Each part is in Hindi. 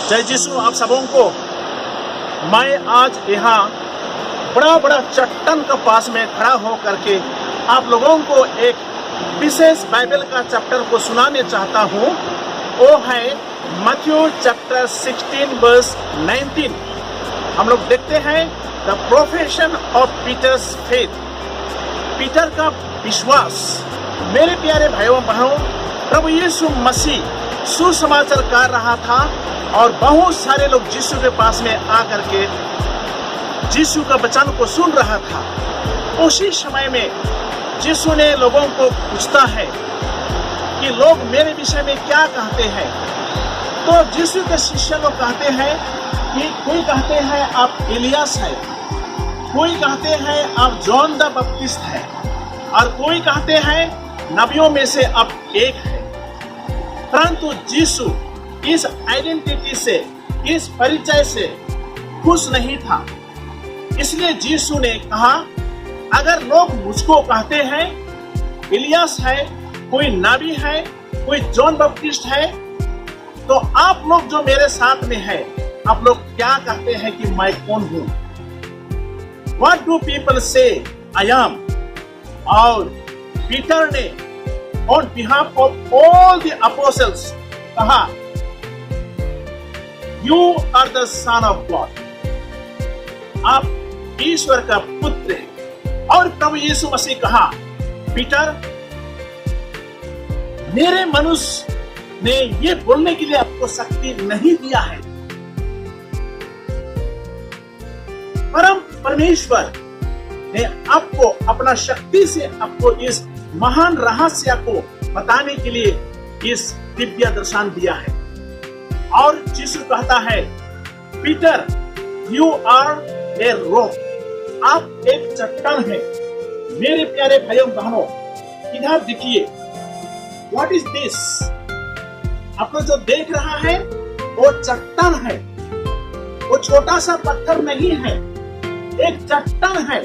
जय यीशु आप सबों को। मैं आज यहाँ बड़ा चट्टान के पास में खड़ा हो करके आप लोगों को एक विशेष बाइबल का चैप्टर को सुनाने चाहता हूँ। वो है मत्थयू चैप्टर 16 वर्स 19। हम लोग देखते हैं the profession of Peter's faith, Peter का विश्वास। मेरे प्यारे भाइयों बहनों, प्रभु यीशु मसीह सुसमाचार कर रहा था और बहुत सारे लोग यीशु के पास में आकर के यीशु का वचन को सुन रहा था। उसी समय में यीशु ने लोगों को पूछता है कि लोग मेरे विषय में क्या कहते हैं। तो यीशु के शिष्य लोग कहते हैं कि कोई कहते हैं आप एलियास है, कोई कहते हैं आप जॉन द बपतिस्ट है, और कोई कहते हैं नबियों में से आप एक है। परंतु यीशु इस आइडेंटिटी से, इस परिचय से खुश नहीं था। इसलिए यीशु ने कहा, अगर लोग मुझको कहते हैं एलियास है, कोई नबी है, कोई जॉन बपतिस्ट है, तो आप लोग जो मेरे साथ में है, आप लोग क्या कहते हैं कि मैं कौन हूं? What do people say I am? और पीटर ने on behalf of all the apostles कहा, You are the son of God. आप ईश्वर का पुत्र हैं। और प्रभु यीशु मसीह कहा, पीटर, मेरे मनुष्य ने ये बोलने के लिए आपको शक्ति नहीं दिया है, परम परमेश्वर ने आपको अपना शक्ति से आपको इस महान रहस्य को बताने के लिए इस दिव्य दर्शन दिया है। और यीशु कहता है, Peter, you are a rock, आप एक चट्टान हैं। मेरे प्यारे भाइयों बहनों, इधर देखिए, व्हाट इज दिस? आपको जो देख रहा है वो चट्टान है, वो छोटा सा पत्थर नहीं है, एक चट्टान है।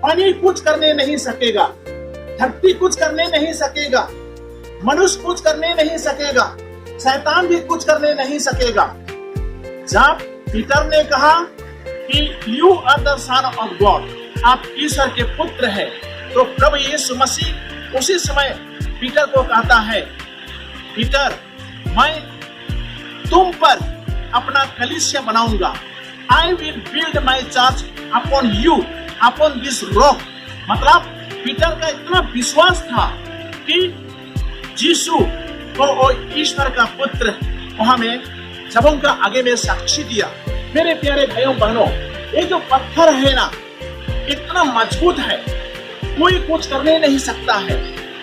पानी कुछ करने नहीं सकेगा, धरती कुछ करने नहीं सकेगा, मनुष्य कुछ करने नहीं सकेगा, शैतान भी कुछ करने नहीं सकेगा। जब पीटर ने कहा कि you are the son of God, आप ईश्वर के पुत्र हैं, तो प्रभु यीशु मसीह उसी समय पीटर को कहता है, पीटर, मैं तुम पर अपना कलीसिया बनाऊंगा। I will build my church upon you, upon this rock। मतलब पीटर का इतना विश्वास था कि यीशु को वो ईश्वर का पुत्र वहां में सबों का आगे में साक्षी दिया। मेरे प्यारे भाइयों बहनों, ये जो पत्थर है ना, इतना मजबूत है, कोई कुछ करने नहीं सकता है।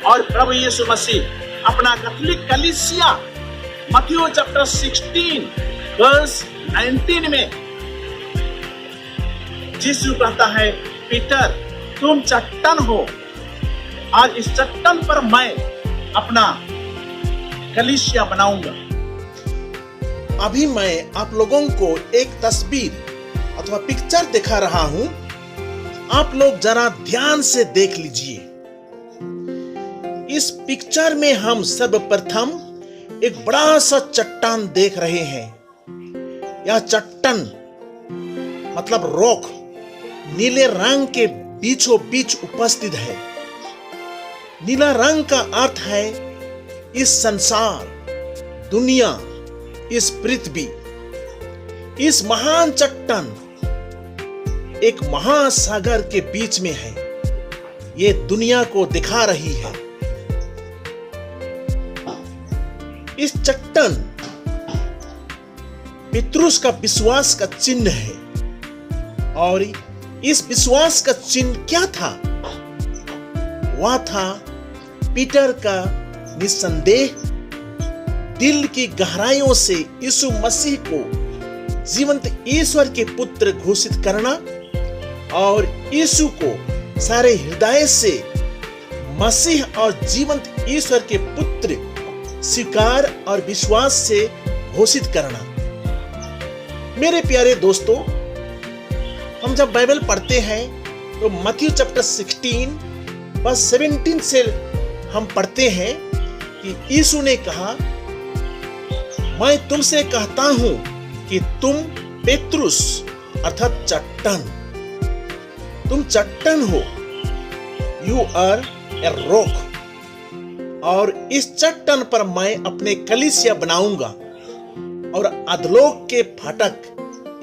और प्रभु यीशु मसीह अपना कैथोलिक कलीसिया मत्थयू चैप्टर 16 वर्स 19 में यीशु कहता है, पीटर, तुम चट्टान हो और इस चट्टान पर मैं अपना कलीसिया बनाऊंगा। अभी मैं आप लोगों को एक तस्वीर अथवा पिक्चर दिखा रहा हूं, आप लोग जरा ध्यान से देख लीजिए। इस पिक्चर में हम सर्वप्रथम एक बड़ा सा चट्टान देख रहे हैं। यह चट्टान मतलब रॉक नीले रंग के बीचों बीच उपस्थित है। नीला रंग का अर्थ है इस संसार, दुनिया, इस पृथ्वी। इस महान चट्टान एक महासागर के बीच में है, ये दुनिया को दिखा रही है। इस चट्टान पितृस का विश्वास का चिन्ह है। और इस विश्वास का चिन्ह क्या था? वह था पीटर का निस्संदेह दिल की गहराइयों से यीशु मसीह को जीवंत ईश्वर के पुत्र घोषित करना और यीशु को सारे हृदय से मसीह और जीवंत ईश्वर के पुत्र स्वीकार और विश्वास से घोषित करना। मेरे प्यारे दोस्तों, हम जब बाइबल पढ़ते हैं तो मत्थयू चैप्टर 16 वर्स 17 से हम पढ़ते हैं कि यीशु ने कहा, मैं तुमसे कहता हूं कि तुम पेत्रुस अर्थात चट्टान, तुम चट्टान हो, यू आर ए रॉक, और इस चट्टान पर मैं अपने कलीसिया बनाऊंगा और अधलोक के फाटक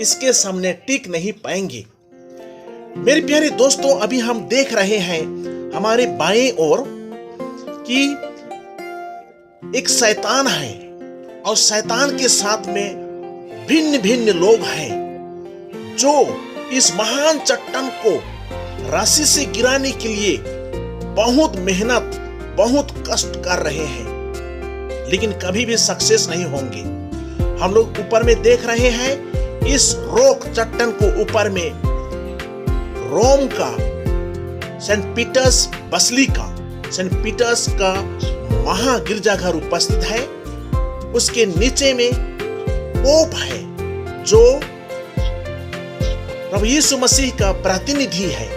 इसके सामने टिक नहीं पाएंगे। मेरे प्यारे दोस्तों, अभी हम देख रहे हैं हमारे बाएं ओर कि एक शैतान है और शैतान के साथ में भिन्न भिन्न लोग हैं जो इस महान चट्टान को राशि से गिराने के लिए बहुत मेहनत, बहुत कष्ट कर रहे हैं, लेकिन कभी भी सक्सेस नहीं होंगे। हम लोग ऊपर में देख रहे हैं इस रॉक चट्टान को ऊपर में रोम का सेंट पीटर्स बसलिका, सेंट पीटर्स का महागिरजाघर उपस्थित है। उसके नीचे में पोप है जो प्रभु यीशु मसीह का प्रतिनिधि है,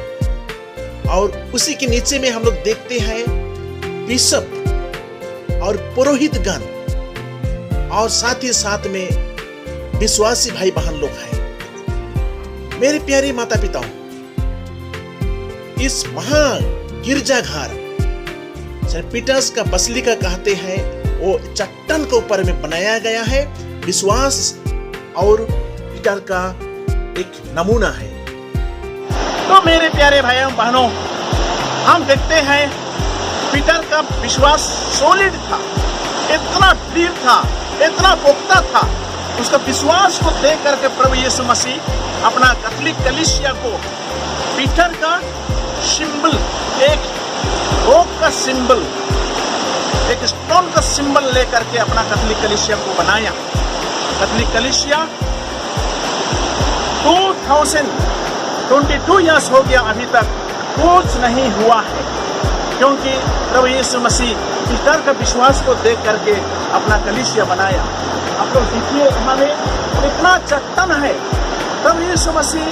और उसी के नीचे में हम लोग देखते हैं बिशप और पुरोहितगण, और साथ ही साथ में विश्वासी भाई बहन लोग हैं। मेरे प्यारे माता पिताओं, इस महागिरजाघर सेंट पीटर्स का बसलिका कहते हैं, वो चट्टान के ऊपर में बनाया गया है। विश्वास और पीटर का एक नमूना है। तो मेरे प्यारे भाइयों बहनों, हम देखते हैं पीटर का विश्वास सॉलिड था, इतना दृढ़ था, इतना पुख्ता था। उसका विश्वास को देख करके प्रभु यीशु मसीह अपना कैथोलिक कलीसिया को पीटर का सिंबल, एक रॉक का सिंबल, एक स्टोन का सिंबल लेकर के अपना कैथोलिक कलीसिया को बनाया। कैथोलिक कलीसिया 2022 इयर्स हो गया, अभी तक कुछ नहीं हुआ है, क्योंकि प्रभु यीशु मसीह पीटर का विश्वास को देख करके अपना कलीसिया बनाया। आप लोग देखिए, हमारे इतना चट्टान है। प्रभु यीशु मसीह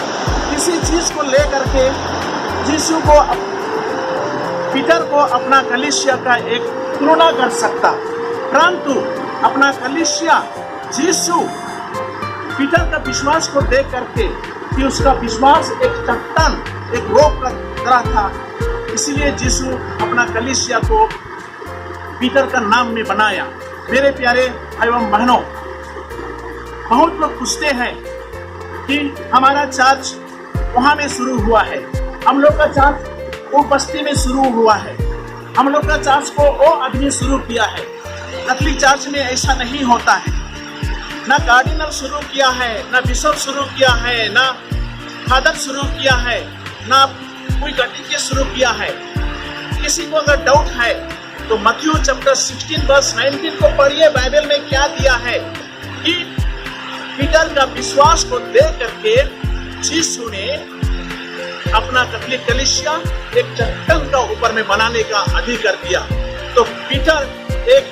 किसी चीज को लेकर के यीशु को, पीटर को अपना कलीसिया का एक तुलना कर सकता, परंतु अपना कलीसिया यीशु पीटर का विश्वास को देख करके कि उसका विश्वास एक चट्टान, एक रॉक का तरह था, इसलिए यीशु अपना कलीसिया को पीटर का नाम में बनाया। मेरे प्यारे भाइयों बहनों, बहुत लोग पूछते हैं कि हमारा चर्च वहां में शुरू हुआ है, हम लोग का चर्च वो बस्ती में शुरू हुआ है, हम लोग का चर्च को वो आदमी शुरू किया है। कैथोलिक चर्च में ऐसा नहीं होता है। ना कार्डिनल शुरू किया है, ना बिशप शुरू किया है, ना फादर शुरू किया है, ना कोई कैटेकिस्ट शुरू किया है। किसी को अगर डाउट है तो मत्थयू चैप्टर 16 वर्स 19 को पढ़िए। बाइबल में क्या दिया है कि पीटर का विश्वास को देख करके यीशु ने अपना कैथोलिक कलीसिया एक चट्टान का ऊपर में बनाने का अधिकार दिया। तो पीटर एक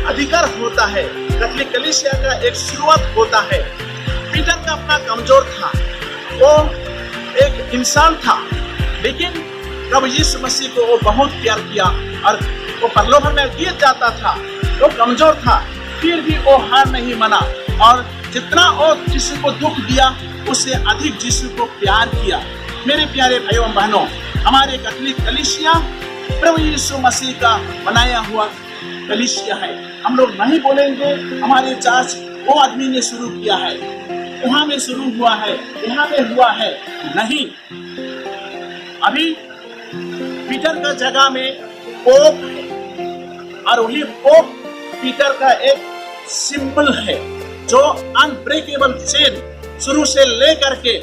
अधिकार होता है, कैथोलिक कलीसिया का एक शुरुआत होता है। पीटर का अपना कमजोर था, वो एक इंसान था, लेकिन प्रभु यीशु मसीह को वो बहुत प्यार किया और वो परलोक में गिर जाता था, वो कमजोर था, फिर भी वो हार नहीं माना, और जितना वो यीशु को दुख दिया उससे अधिक यीशु को प्यार किया। मेरे प्यारे भाइयों बहनों, हमारे कैथोलिक कलीसिया प्रभु यीशु मसीह का बनाया हुआ कलीसिया है। हम लोग नहीं बोलेंगे हमारे चर्च वो आदमी ने शुरू किया है, वहां में शुरू हुआ है, यहाँ में हुआ है, नहीं। अभी पीटर का जगह में पोप है, और वही पोप पीटर का एक सिंबल है जो अनब्रेकेबल चेन शुरू से लेकर के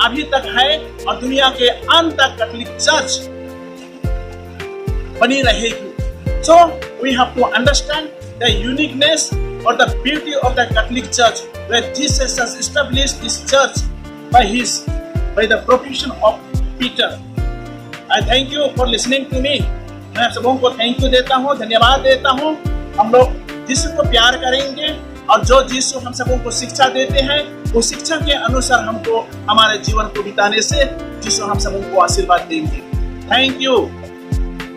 अभी तक है, और दुनिया के अंत तक कैथोलिक चर्च बनी रहेगी। So we have to understand the uniqueness or the beauty of the Catholic Church, where Jesus has established this church by the profession of Peter. I thank you for listening to me. मैं आप सबों को थैंक यू देता हूँ, धन्यवाद देता हूँ। हम लोग यीशु को प्यार करेंगे, और जो यीशु हम सबों को शिक्षा देते हैं, वो शिक्षा के अनुसार हमको हमारे जीवन को बिताने से यीशु हम सबों को आशीर्वाद देंगे। Thank you.